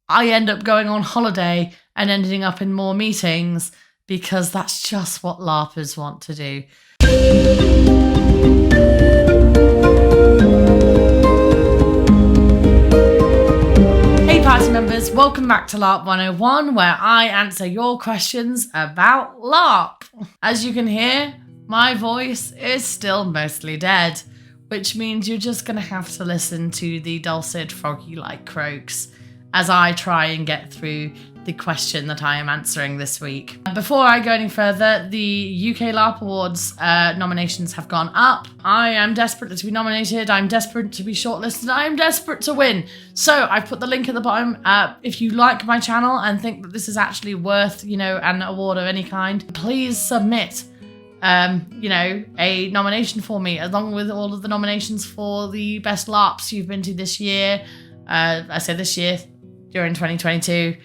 I end up going on holiday and ending up in more meetings because that's just what LARPers want to do. Hey party members, welcome back to LARP 101, where I answer your questions about LARP. As you can hear, my voice is still mostly dead, which means you're just going to have to listen to the dulcet froggy-like croaks as I try and get through the question that I am answering this week. Before I go any further, the UK LARP Awards nominations have gone up. I am desperate to be nominated. I'm desperate to be shortlisted. I am desperate to win. So I've put the link at the bottom. If you like my channel and think that this is actually worth, an award of any kind, please submit a nomination for me, along with all of the nominations for the best LARPs you've been to this year. I say this year, during 2022,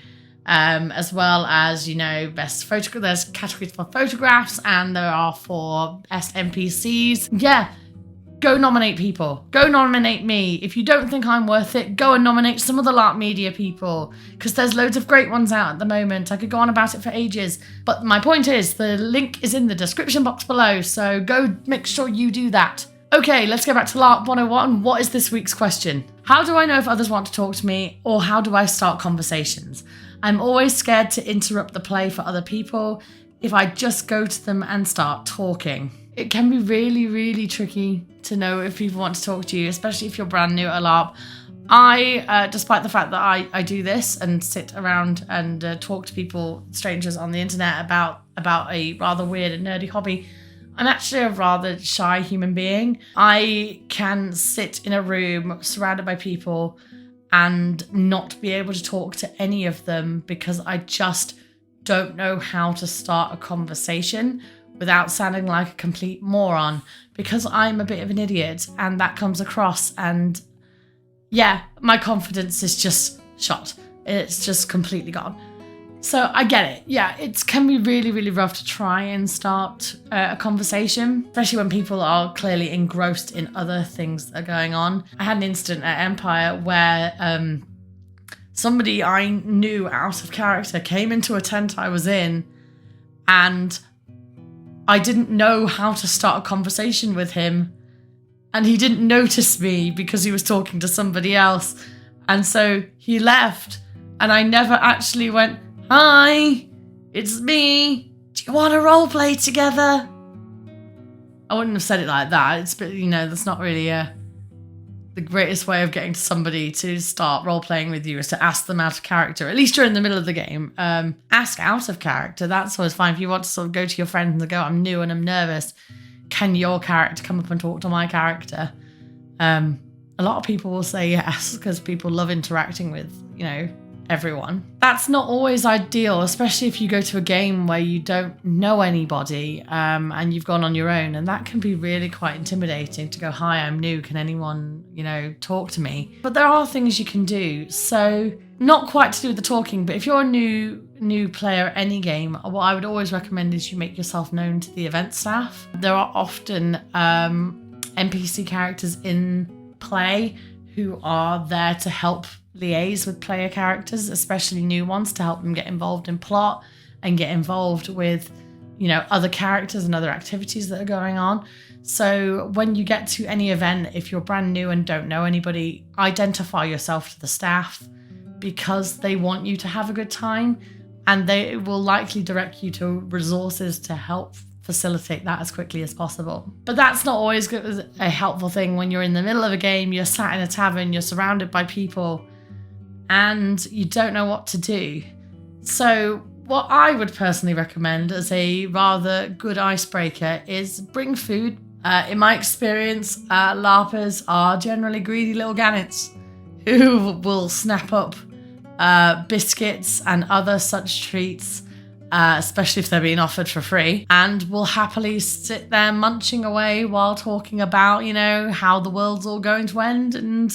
as well as, best photograph. There's categories for photographs and there are for best NPCs. Yeah, go nominate people. Go nominate me. If you don't think I'm worth it, go and nominate some of the LARP media people, because there's loads of great ones out at the moment. I could go on about it for ages. But my point is, the link is in the description box below, so go make sure you do that. Okay, let's go back to LARP 101. What is this week's question? How do I know if others want to talk to me, or how do I start conversations? I'm always scared to interrupt the play for other people if I just go to them and start talking. It can be really, really tricky to know if people want to talk to you, especially if you're brand new at LARP. I, despite the fact that I do this and sit around and talk to people, strangers on the internet about a rather weird and nerdy hobby, I'm actually a rather shy human being. I can sit in a room surrounded by people and not be able to talk to any of them because I just don't know how to start a conversation without sounding like a complete moron, because I'm a bit of an idiot and that comes across, and yeah, my confidence is just shot. It's just completely gone. So I get it. Yeah, it can be really, really rough to try and start a conversation, especially when people are clearly engrossed in other things that are going on. I had an incident at Empire where somebody I knew out of character came into a tent I was in, and I didn't know how to start a conversation with him, and he didn't notice me because he was talking to somebody else, and so he left, and I never actually went, "Hi, it's me. Do you want to role play together?" I wouldn't have said it like that. It's, that's not really the greatest way of getting to somebody to start role playing with you, is to ask them out of character, at least during the middle of the game. Ask out of character. That's always fine. If you want to sort of go to your friend and go, "I'm new and I'm nervous. Can your character come up and talk to my character?" A lot of people will say yes, because people love interacting with, everyone. That's not always ideal, especially if you go to a game where you don't know anybody and you've gone on your own, and that can be really quite intimidating to go, "Hi, I'm new, can anyone, talk to me?" But there are things you can do. So not quite to do with the talking, but if you're a new player at any game, what I would always recommend is you make yourself known to the event staff. There are often NPC characters in play who are there to help liaise with player characters, especially new ones, to help them get involved in plot and get involved with, other characters and other activities that are going on. So when you get to any event, if you're brand new and don't know anybody, identify yourself to the staff, because they want you to have a good time, and they will likely direct you to resources to help facilitate that as quickly as possible. But that's not always a helpful thing when you're in the middle of a game, you're sat in a tavern, you're surrounded by people, and you don't know what to do. So what I would personally recommend as a rather good icebreaker is bring food. In my experience, LARPers are generally greedy little gannets who will snap up biscuits and other such treats, especially if they're being offered for free, and will happily sit there munching away while talking about, how the world's all going to end and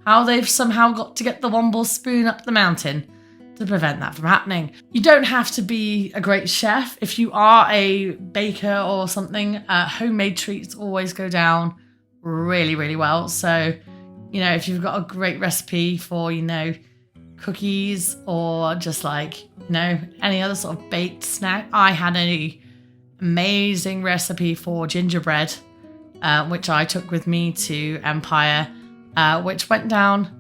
how they've somehow got to get the Womble spoon up the mountain to prevent that from happening. You don't have to be a great chef. If you are a baker or something, homemade treats always go down really, really well. So, if you've got a great recipe for, cookies or just like, you know, any other sort of baked snack. I had an amazing recipe for gingerbread, which I took with me to Empire, which went down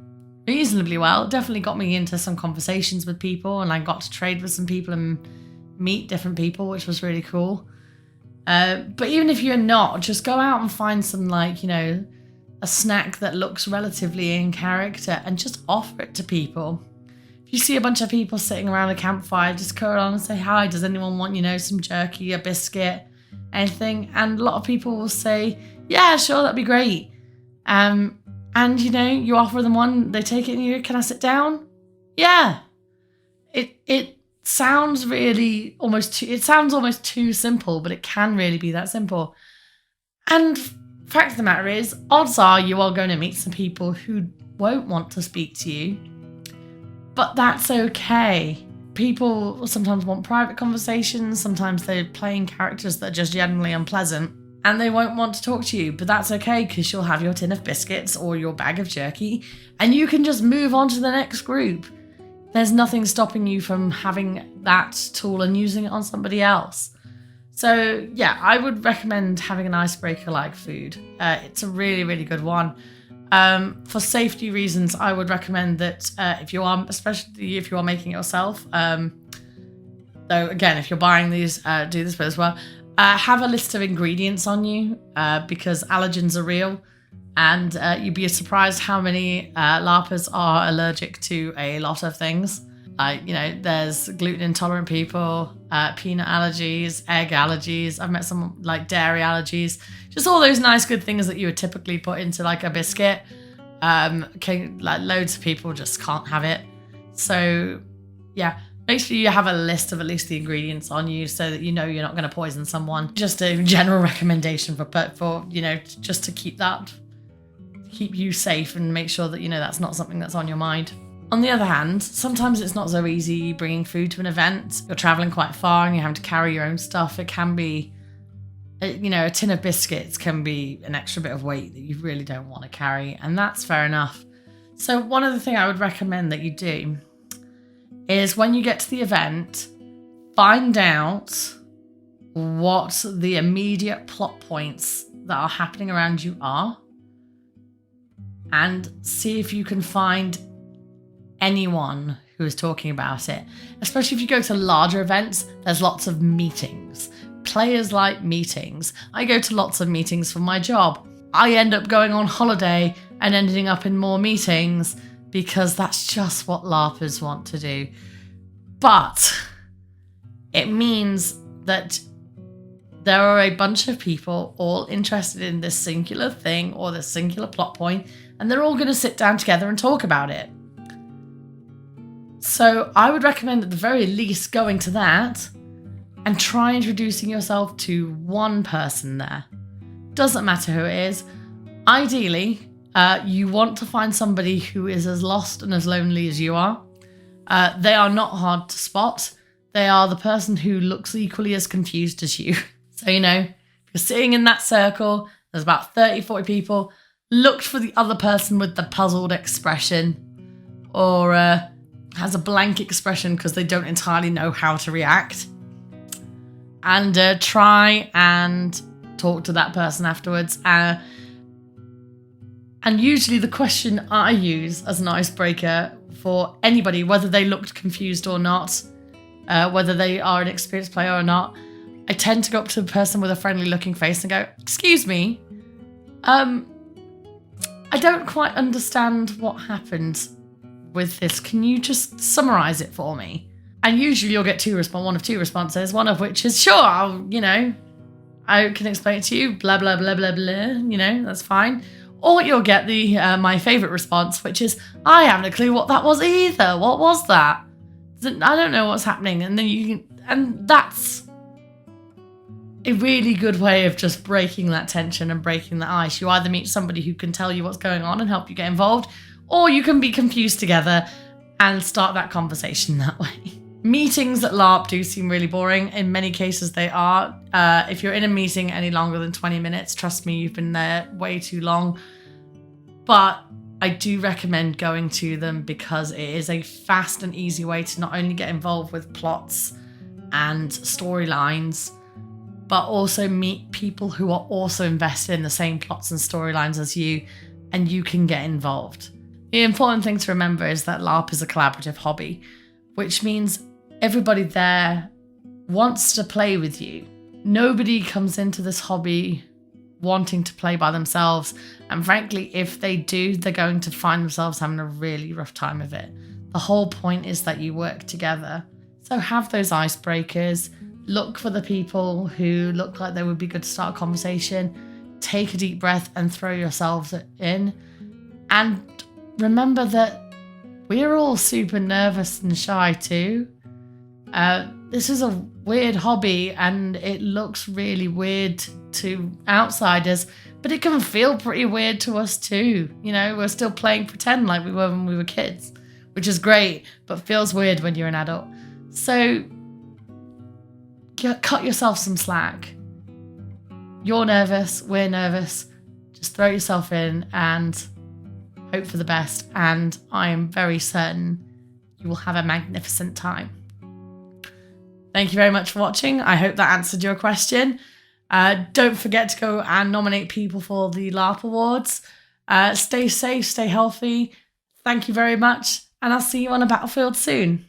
reasonably well. It definitely got me into some conversations with people, and I got to trade with some people and meet different people, which was really cool. But even if you're not, just go out and find some, like, you know, a snack that looks relatively in character and just offer it to people. If you see a bunch of people sitting around a campfire, just go along and say, hi, does anyone want, you know, some jerky, a biscuit, anything? And a lot of people will say, yeah, sure, that'd be great. And, you know, you offer them one, they take it and you, can I sit down? Yeah. It sounds really almost too simple, but it can really be that simple. And fact of the matter is, odds are you are going to meet some people who won't want to speak to you, but that's okay. People sometimes want private conversations, sometimes they're playing characters that are just generally unpleasant, and they won't want to talk to you, but that's okay, because you'll have your tin of biscuits or your bag of jerky, and you can just move on to the next group. There's nothing stopping you from having that tool and using it on somebody else. So yeah, I would recommend having an icebreaker like food. It's a really, really good one. For safety reasons, I would recommend that especially if you are making it yourself, though again, if you're buying these, do this bit as well, have a list of ingredients on you, because allergens are real, and you'd be surprised how many LARPers are allergic to a lot of things. You know, there's gluten intolerant people, peanut allergies, egg allergies. I've met some like dairy allergies, just all those nice good things that you would typically put into like a biscuit. Like loads of people just can't have it. So yeah, make sure you have a list of at least the ingredients on you so that you know you're not going to poison someone. Just a general recommendation for you know, just to keep you safe and make sure that, you know, that's not something that's on your mind. On the other hand, sometimes it's not so easy bringing food to an event. You're traveling quite far and you have to carry your own stuff. It can be, you know, a tin of biscuits can be an extra bit of weight that you really don't want to carry, and that's fair enough. So one other thing I would recommend that you do is when you get to the event, find out what the immediate plot points that are happening around you are, and see if you can find anyone who is talking about it. Especially if you go to larger events, there's lots of meetings. Players like meetings. I go to lots of meetings for my job. I end up going on holiday and ending up in more meetings because that's just what LARPers want to do. But it means that there are a bunch of people all interested in this singular thing or this singular plot point, and they're all going to sit down together and talk about it. So I would recommend at the very least going to that and try introducing yourself to one person there. Doesn't matter who it is. Ideally, you want to find somebody who is as lost and as lonely as you are. They are not hard to spot. They are the person who looks equally as confused as you. So, you know, if you're sitting in that circle, there's about 30, 40 people, look for the other person with the puzzled expression, or has a blank expression because they don't entirely know how to react, and try and talk to that person afterwards. And usually the question I use as an icebreaker for anybody, whether they looked confused or not, whether they are an experienced player or not, I tend to go up to the person with a friendly looking face and go, excuse me, I don't quite understand what happened with this. Can you just summarize it for me? And usually you'll get one of two responses, one of which is, sure, I can explain it to you, blah, blah, blah, blah, blah, you know, that's fine. Or you'll get the my favorite response, which is, I haven't a clue what that was either. What was that? I don't know what's happening. And that's a really good way of just breaking that tension and breaking the ice. You either meet somebody who can tell you what's going on and help you get involved, or you can be confused together and start that conversation that way. Meetings at LARP do seem really boring. In many cases they are. If you're in a meeting any longer than 20 minutes, trust me, you've been there way too long. But I do recommend going to them because it is a fast and easy way to not only get involved with plots and storylines, but also meet people who are also invested in the same plots and storylines as you, and you can get involved. The important thing to remember is that LARP is a collaborative hobby, which means everybody there wants to play with you. Nobody comes into this hobby wanting to play by themselves, and frankly, if they do, they're going to find themselves having a really rough time of it. The whole point is that you work together. So have those icebreakers, look for the people who look like they would be good to start a conversation, take a deep breath and throw yourselves in. And remember that we're all super nervous and shy too. This is a weird hobby and it looks really weird to outsiders, but it can feel pretty weird to us too. You know, we're still playing pretend like we were when we were kids, which is great, but feels weird when you're an adult. So cut yourself some slack. You're nervous, we're nervous. Just throw yourself in and hope for the best. And I am very certain you will have a magnificent time. Thank you very much for watching. I hope that answered your question. Don't forget to go and nominate people for the LARP Awards. Stay safe, stay healthy. Thank you very much, and I'll see you on a battlefield soon.